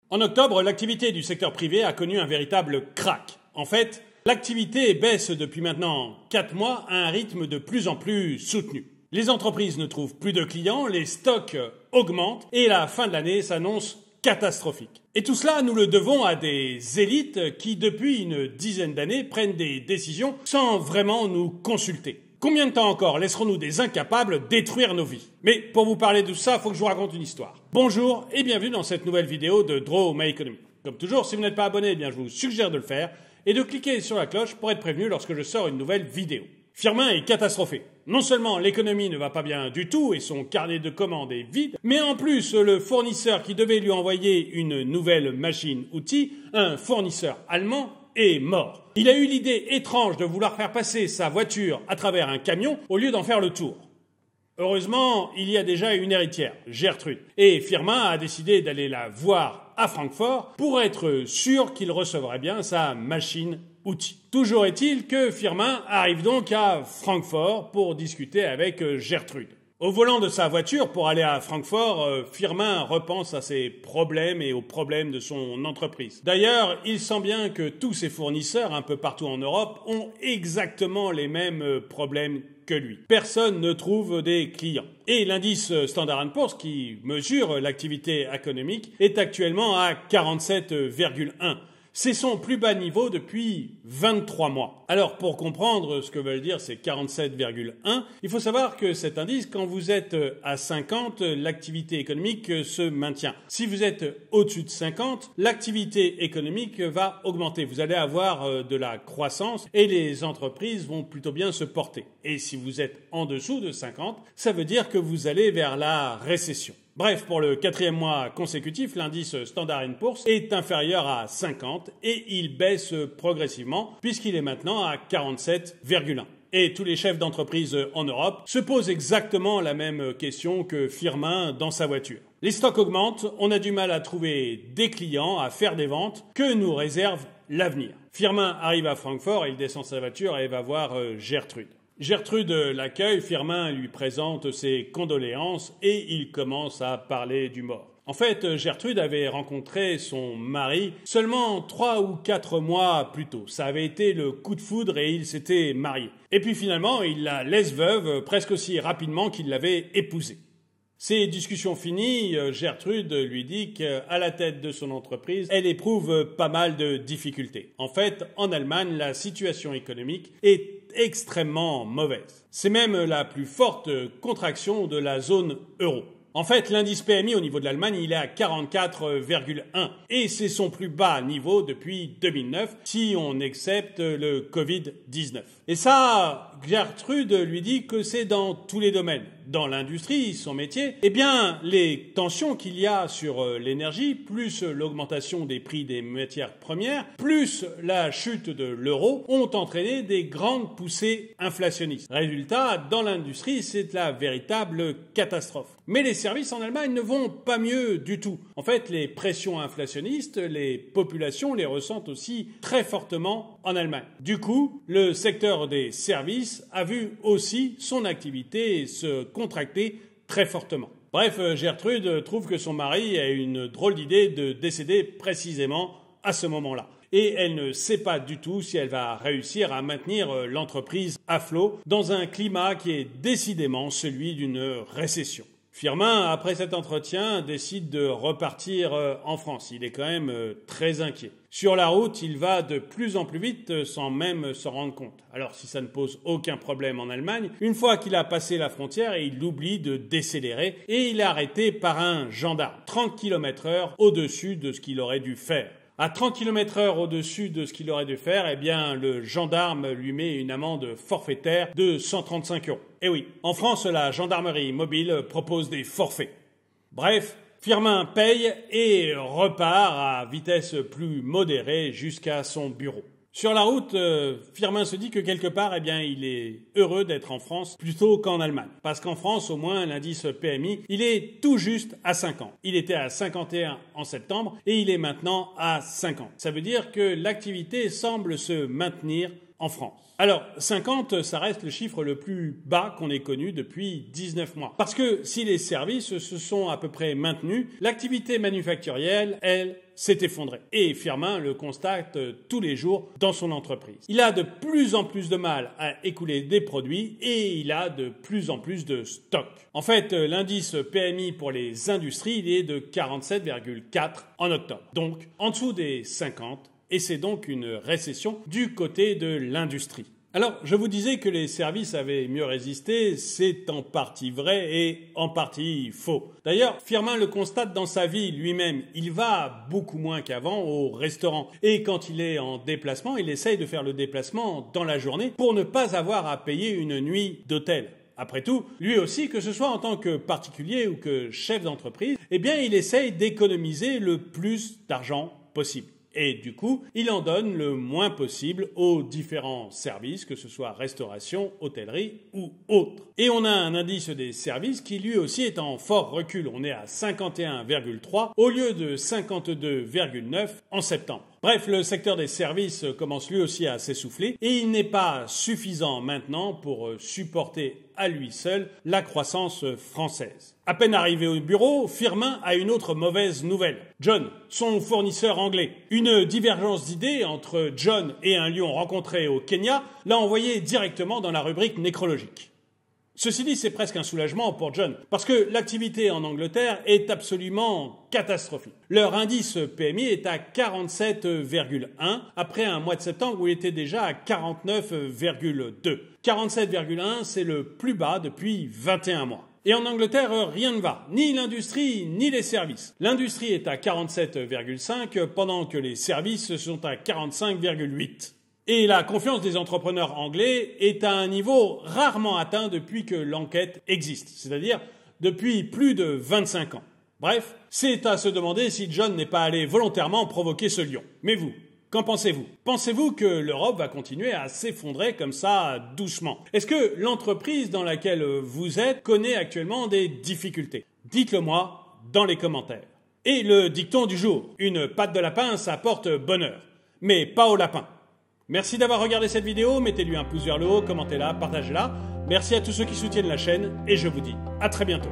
En octobre, l'activité du secteur privé a connu un véritable crack. En fait, l'activité baisse depuis maintenant 4 mois à un rythme de plus en plus soutenu. Les entreprises ne trouvent plus de clients, les stocks augmentent et la fin de l'année s'annonce catastrophique. Et tout cela, nous le devons à des élites qui, depuis une dizaine d'années, prennent des décisions sans vraiment nous consulter. Combien de temps encore laisserons-nous des incapables détruire nos vies? Mais pour vous parler de tout ça, il faut que je vous raconte une histoire. Bonjour et bienvenue dans cette nouvelle vidéo de Draw My Economy. Comme toujours, si vous n'êtes pas abonné, eh bien, je vous suggère de le faire et de cliquer sur la cloche pour être prévenu lorsque je sors une nouvelle vidéo. Firmin est catastrophé. Non seulement l'économie ne va pas bien du tout et son carnet de commandes est vide, mais en plus le fournisseur qui devait lui envoyer une nouvelle machine-outil, un fournisseur allemand, est mort. Il a eu l'idée étrange de vouloir faire passer sa voiture à travers un camion au lieu d'en faire le tour. Heureusement, il y a déjà une héritière, Gertrude, et Firmin a décidé d'aller la voir à Francfort pour être sûr qu'il recevrait bien sa machine-outil. Toujours est-il que Firmin arrive donc à Francfort pour discuter avec Gertrude. Au volant de sa voiture pour aller à Francfort, Firmin repense à ses problèmes et aux problèmes de son entreprise. D'ailleurs, il sent bien que tous ses fournisseurs, un peu partout en Europe, ont exactement les mêmes problèmes que lui. Personne ne trouve des clients. Et l'indice Standard & Poor's, qui mesure l'activité économique, est actuellement à 47,1. C'est son plus bas niveau depuis 23 mois. Alors, pour comprendre ce que veulent dire ces 47,1, il faut savoir que cet indice, quand vous êtes à 50, l'activité économique se maintient. Si vous êtes au-dessus de 50, l'activité économique va augmenter. Vous allez avoir de la croissance et les entreprises vont plutôt bien se porter. Et si vous êtes en dessous de 50, ça veut dire que vous allez vers la récession. Bref, pour le 4e mois consécutif, l'indice Standard & Poor's est inférieur à 50 et il baisse progressivement puisqu'il est maintenant à 47,1. Et tous les chefs d'entreprise en Europe se posent exactement la même question que Firmin dans sa voiture. Les stocks augmentent, on a du mal à trouver des clients, à faire des ventes. Que nous réserve l'avenir? Firmin arrive à Francfort, il descend sa voiture et va voir Gertrude. Gertrude l'accueille, Firmin lui présente ses condoléances et il commence à parler du mort. En fait, Gertrude avait rencontré son mari seulement 3 ou 4 mois plus tôt. Ça avait été le coup de foudre et ils s'étaient mariés. Et puis finalement, il la laisse veuve presque aussi rapidement qu'il l'avait épousée. Ces discussions finies, Gertrude lui dit qu'à la tête de son entreprise, elle éprouve pas mal de difficultés. En fait, en Allemagne, la situation économique est extrêmement mauvaise. C'est même la plus forte contraction de la zone euro. En fait, l'indice PMI au niveau de l'Allemagne, il est à 44,1 et c'est son plus bas niveau depuis 2009 si on accepte le Covid-19. Et ça, Gertrude lui dit que c'est dans tous les domaines. Dans l'industrie, son métier, eh bien, les tensions qu'il y a sur l'énergie, plus l'augmentation des prix des matières premières, plus la chute de l'euro, ont entraîné des grandes poussées inflationnistes. Résultat, dans l'industrie, c'est la véritable catastrophe. Mais les services en Allemagne ne vont pas mieux du tout. En fait, les pressions inflationnistes, les populations les ressentent aussi très fortement en Allemagne. Du coup, le secteur des services a vu aussi son activité se contracter très fortement. Bref, Gertrude trouve que son mari a une drôle d'idée de décéder précisément à ce moment-là. Et elle ne sait pas du tout si elle va réussir à maintenir l'entreprise à flot dans un climat qui est décidément celui d'une récession. Firmin, après cet entretien, décide de repartir en France. Il est quand même très inquiet. Sur la route, il va de plus en plus vite sans même s'en rendre compte. Alors si ça ne pose aucun problème en Allemagne, une fois qu'il a passé la frontière, il oublie de décélérer et il est arrêté par un gendarme. 30 km/h au-dessus de ce qu'il aurait dû faire. À 30 km/h au-dessus de ce qu'il aurait dû faire, eh bien, le gendarme lui met une amende forfaitaire de 135 €. Eh oui, en France, la gendarmerie mobile propose des forfaits. Bref, Firmin paye et repart à vitesse plus modérée jusqu'à son bureau. Sur la route, Firmin se dit que quelque part, eh bien, il est heureux d'être en France plutôt qu'en Allemagne. Parce qu'en France, au moins, l'indice PMI, il est tout juste à 50. Il était à 51 en septembre et il est maintenant à 50. Ça veut dire que l'activité semble se maintenir en France. Alors, 50, ça reste le chiffre le plus bas qu'on ait connu depuis 19 mois. Parce que si les services se sont à peu près maintenus, l'activité manufacturielle, elle, s'est effondré. Et Firmin le constate tous les jours dans son entreprise. Il a de plus en plus de mal à écouler des produits et il a de plus en plus de stock. En fait, l'indice PMI pour les industries, il est de 47,4 en octobre. Donc, en dessous des 50, et c'est donc une récession du côté de l'industrie. Alors, je vous disais que les services avaient mieux résisté, c'est en partie vrai et en partie faux. D'ailleurs, Firmin le constate dans sa vie lui-même, il va beaucoup moins qu'avant au restaurant. Et quand il est en déplacement, il essaye de faire le déplacement dans la journée pour ne pas avoir à payer une nuit d'hôtel. Après tout, lui aussi, que ce soit en tant que particulier ou que chef d'entreprise, eh bien, il essaye d'économiser le plus d'argent possible. Et du coup, il en donne le moins possible aux différents services, que ce soit restauration, hôtellerie ou autre. Et on a un indice des services qui lui aussi est en fort recul. On est à 51,3 au lieu de 52,9 en septembre. Bref, le secteur des services commence lui aussi à s'essouffler et il n'est pas suffisant maintenant pour supporter à lui seul la croissance française. À peine arrivé au bureau, Firmin a une autre mauvaise nouvelle. John, son fournisseur anglais. Une divergence d'idées entre John et un lion rencontré au Kenya l'a envoyé directement dans la rubrique nécrologique. Ceci dit, c'est presque un soulagement pour John, parce que l'activité en Angleterre est absolument catastrophique. Leur indice PMI est à 47,1 après un mois de septembre où il était déjà à 49,2. 47,1, c'est le plus bas depuis 21 mois. Et en Angleterre, rien ne va, ni l'industrie, ni les services. L'industrie est à 47,5 pendant que les services sont à 45,8. Et la confiance des entrepreneurs anglais est à un niveau rarement atteint depuis que l'enquête existe, c'est-à-dire depuis plus de 25 ans. Bref, c'est à se demander si John n'est pas allé volontairement provoquer ce lion. Mais vous, qu'en pensez-vous? Pensez-vous que l'Europe va continuer à s'effondrer comme ça doucement? Est-ce que l'entreprise dans laquelle vous êtes connaît actuellement des difficultés? Dites-le moi dans les commentaires. Et le dicton du jour, une patte de lapin, ça porte bonheur, mais pas au lapin. Merci d'avoir regardé cette vidéo, mettez-lui un pouce vers le haut, commentez-la, partagez-la. Merci à tous ceux qui soutiennent la chaîne et je vous dis à très bientôt.